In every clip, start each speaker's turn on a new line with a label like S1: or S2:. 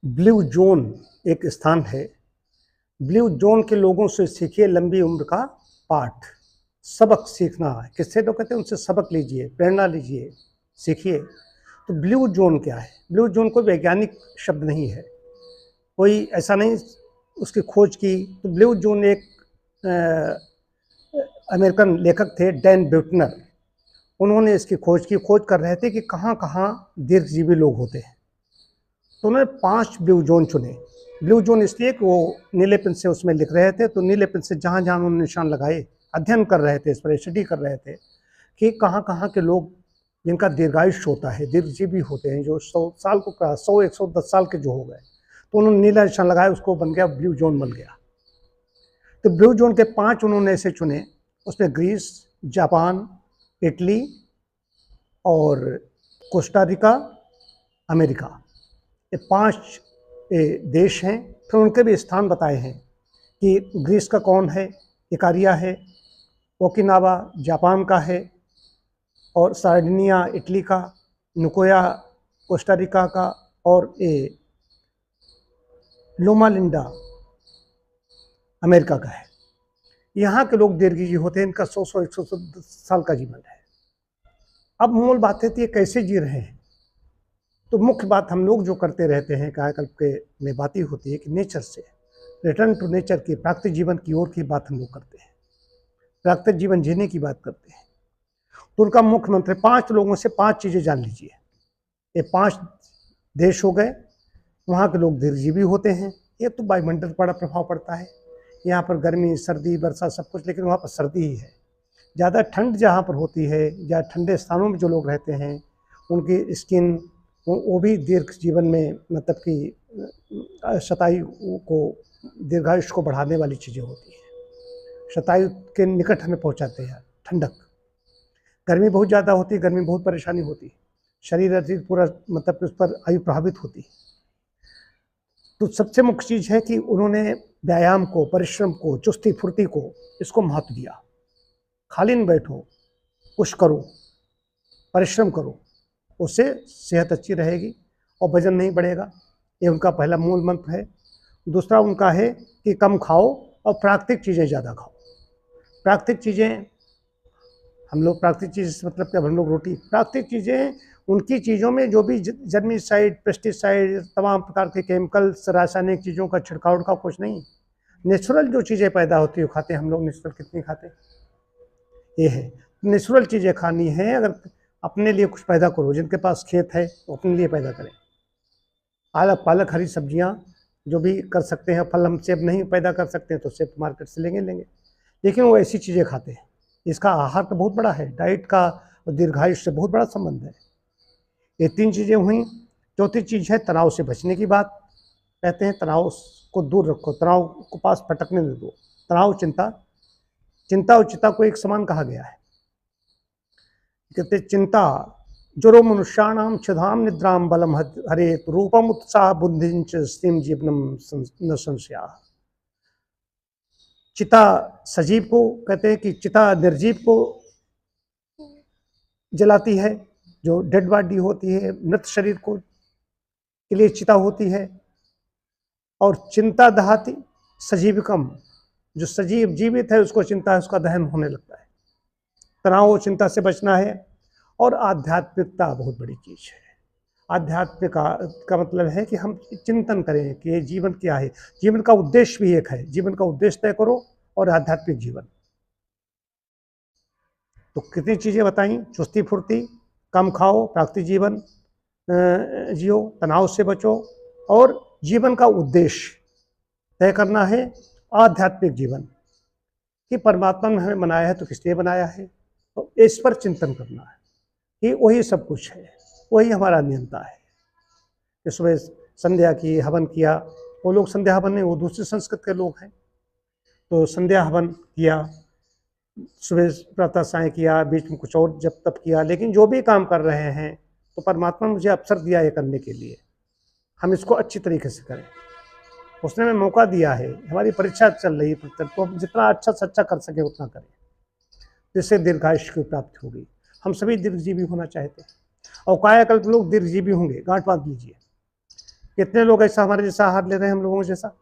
S1: Blue zone एक स्थान है। ब्लू जोन के लोगों से सीखिए लंबी उम्र का पाठ। सबक सीखना है, किससे तो कहते हैं उनसे सबक लीजिए, प्रेरणा लीजिए, सीखिए। तो ब्लू जोन क्या है? ब्लू जोन कोई वैज्ञानिक शब्द नहीं है, कोई ऐसा नहीं उसकी खोज की। तो ब्लू जोन एक अमेरिकन लेखक थे डैन ब्यूटनर, उन्होंने इसकी खोज की। खोज कर रहे थे कि कहाँ कहाँ दीर्घजीवी लोग होते हैं। तो उन्होंने 5 ब्लू जोन चुने। ब्लू जोन इसलिए कि वो नीले पेन से उसमें लिख रहे थे, तो नीले पेन से जहाँ जहाँ उन्होंने निशान लगाए, अध्ययन कर रहे थे, इस पर स्टडी कर रहे थे कि कहाँ कहाँ के लोग जिनका दीर्घायुष्य होता है, दीर्घजीवी होते हैं, जो 100 साल को 100-110 साल के जो हो गए, तो उन्होंने नीला निशान लगाया, उसको बन गया ब्लू जोन बन गया। तो ब्लू जोन के 5 उन्होंने ऐसे चुने, उसमें ग्रीस, जापान, इटली और कोस्टारिका, अमेरिका, ये 5 देश हैं। फिर उनके भी स्थान बताए हैं कि ग्रीस का कौन है, इकारिया है, ओकिनावा जापान का है, और सार्डिनिया इटली का, नुकोया कोस्टारिका का, और लोमा लिंडा अमेरिका का है। यहाँ के लोग दीर्घजीवी होते हैं, इनका 100-110 साल का जीवन है। अब मूल बात है ये कैसे जी रहे हैं। तो मुख्य बात हम लोग जो करते रहते हैं कायाकल्प के में बात ही होती है कि नेचर से रिटर्न टू नेचर की, प्राकृतिक जीवन की ओर की बात हम लोग करते हैं, प्राकृतिक जीवन जीने की बात करते हैं। तो उनका मुख्य मंत्र 5 लोगों से 5 चीज़ें जान लीजिए। ये 5 देश हो गए, वहाँ के लोग दीर्घजीवी होते हैं। ये तो वायुमंडल पर बड़ा प्रभाव पड़ता है, यहाँ पर गर्मी सर्दी वर्षा सब कुछ, लेकिन वहाँ पर सर्दी ही है। ज़्यादा ठंड जहाँ पर होती है या ठंडे स्थानों में जो लोग रहते हैं, उनकी स्किन वो भी दीर्घ जीवन में, मतलब कि शतायु को, दीर्घायुष्य को बढ़ाने वाली चीज़ें होती हैं। शतायु के निकट हमें पहुँचाते हैं ठंडक। गर्मी बहुत ज़्यादा होती है, गर्मी बहुत परेशानी होती है, शरीर अतीत पूरा, मतलब कि उस पर आयु प्रभावित होती है। तो सबसे मुख्य चीज़ है कि उन्होंने व्यायाम को, परिश्रम को, चुस्ती फुर्ती को, इसको महत्व दिया। खाली न बैठो, कुछ करो, परिश्रम करो, उससे सेहत अच्छी रहेगी और वजन नहीं बढ़ेगा। ये उनका पहला मूल मंत्र है। दूसरा उनका है कि कम खाओ और प्राकृतिक चीज़ें ज़्यादा खाओ। प्राकृतिक चीज़ें, हम लोग प्राकृतिक चीज़ मतलब कि हम लोग रोटी, प्राकृतिक चीज़ें उनकी चीज़ों में जो भी जर्मिसाइड, पेस्टिसाइड, तमाम प्रकार के केमिकल्स, रासायनिक चीज़ों का छिड़काव का कुछ नहीं। नेचुरल जो चीज़ें पैदा होती है खाते हैं हम लोग। नेचुरल कितनी खाते, ये है। नेचुरल चीज़ें खानी है। अगर अपने लिए कुछ पैदा करो, जिनके पास खेत है वो अपने लिए पैदा करें। पालक, हरी सब्जियां जो भी कर सकते हैं। फल हम सेब नहीं पैदा कर सकते हैं तो सेब मार्केट से लेंगे, लेकिन वो ऐसी चीज़ें खाते हैं। इसका आहार तो बहुत बड़ा है, डाइट का और दीर्घायुष्य से बहुत बड़ा संबंध है। ये 3 चीज़ें हुई। चौथी चीज़ है तनाव से बचने की बात। कहते हैं तनाव को दूर रखो, तनाव को पास फटकने न दो। तनाव, चिंता और चिता को एक समान कहा गया है। कहते चिंता जुरो मनुष्याणाम क्षुधाम निद्राम बलम हरे रूपम उत्साह बुद्धिंच स्थिम जीवनम न संशया। चिता सजीव को कहते हैं कि चिता निर्जीव को जलाती है, जो डेड बॉडी होती है, मृत शरीर को के लिए चिता होती है। और चिंता दहाती सजीविकम, जो सजीव जीवित है उसको चिंता है, उसका दहन होने लगता है। तनाव चिंता से बचना है। और आध्यात्मिकता बहुत बड़ी चीज़ है। आध्यात्मिक का मतलब है कि हम चिंतन करें कि ये जीवन क्या है। जीवन का उद्देश्य भी एक है, जीवन का उद्देश्य तय करो और आध्यात्मिक जीवन। तो कितनी चीज़ें बताई, चुस्ती फुर्ती, कम खाओ, प्राकृतिक जीवन जियो, तनाव से बचो, और जीवन का उद्देश्य तय करना है। आध्यात्मिक जीवन कि परमात्मा ने हमें बनाया है तो किस लिए बनाया है, तो इस पर चिंतन करना है कि वही सब कुछ है, वही हमारा नियंता है। कि सुबह संध्या की, हवन किया। वो लोग संध्या हवन नहीं, वो दूसरी संस्कृत के लोग हैं। तो संध्या हवन किया, सुबह प्रातः साय किया, बीच में कुछ और जब तब किया, लेकिन जो भी काम कर रहे हैं तो परमात्मा ने मुझे अवसर दिया ये करने के लिए, हम इसको अच्छी तरीके से करें। उसने हमें मौका दिया है, हमारी परीक्षा चल रही है, तो हम जितना अच्छा से अच्छा कर सके उतना करें, जिससे दीर्घायुष्य की प्राप्ति होगी। हम सभी दीर्घजीवी होना चाहते हैं और कायाकल्प लोग दीर्घजीवी होंगे, गांठ बांध लीजिए। कितने लोग ऐसा हमारे जैसा आहार ले रहे हैं, हम लोगों जैसा,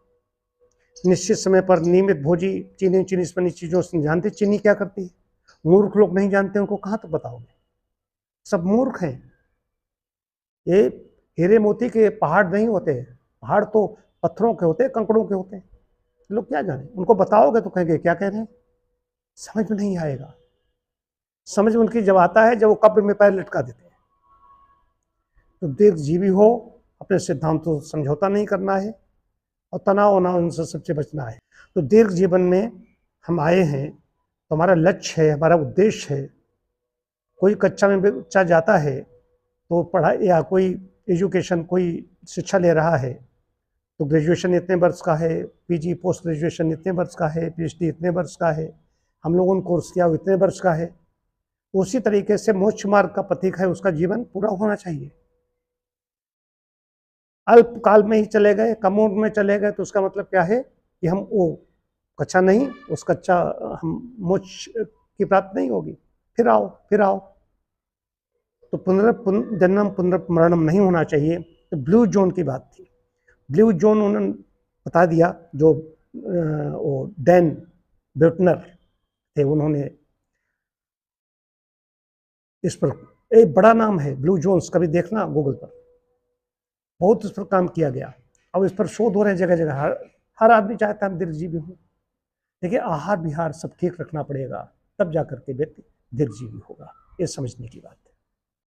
S1: निश्चित समय पर नियमित भोजी, चीनी चीनी से बनी चीजों से जानते चीनी क्या करती है, मूर्ख लोग नहीं जानते, उनको कहाँ तो बताओगे, सब मूर्ख हैं। ये हीरे मोती के पहाड़ नहीं होते, पहाड़ तो पत्थरों के होते हैं, कंकड़ों के होते हैं, लोग क्या जाने, उनको बताओगे तो कहेंगे क्या कह रहे हैं, समझ में नहीं आएगा। समझ में उनकी जब आता है जब वो कब्र में पैर लटका देते हैं। तो दीर्घजीवी हो, अपने सिद्धांतों से समझौता नहीं करना है और तनाव ना उनसे सबसे बचना है। तो दीर्घ जीवन में हम आए हैं तो हमारा लक्ष्य है, हमारा उद्देश्य है। कोई कक्षा में बच्चा जाता है तो पढ़ाई या कोई एजुकेशन, कोई शिक्षा ले रहा है तो ग्रेजुएशन इतने वर्ष का है, पीजी पोस्ट ग्रेजुएशन इतने वर्ष का है, पीएचडी इतने वर्ष का है, हम लोगों ने कोर्स किया वो इतने वर्ष का है। उसी तरीके से मोक्ष मार्ग का प्रतीक है, उसका जीवन पूरा होना चाहिए। अल्प काल में ही चले गए, कम उम्र में चले गए तो उसका मतलब क्या है कि हम वो कच्चा नहीं, उस कच्चा हम मोक्ष की प्राप्ति नहीं होगी। फिर आओ फिर आओ, तो जन्म पुनर्मरणम नहीं होना चाहिए। तो ब्लू जोन की बात थी, ब्लू जोन उन्होंने बता दिया, जो वो डैन ब्यूटनर थे, उन्होंने इस पर, एक बड़ा नाम है ब्लू जोन्स, कभी देखना गूगल पर, बहुत इस पर काम किया गया। अब इस पर शोध हो रहे हैं जगह जगह, हर आदमी चाहता है हम दीर्घजीवी हूँ। देखिए आहार विहार सब ठीक रखना पड़ेगा, तब जा करके व्यक्ति दीर्घजीवी होगा, ये समझने की बात है।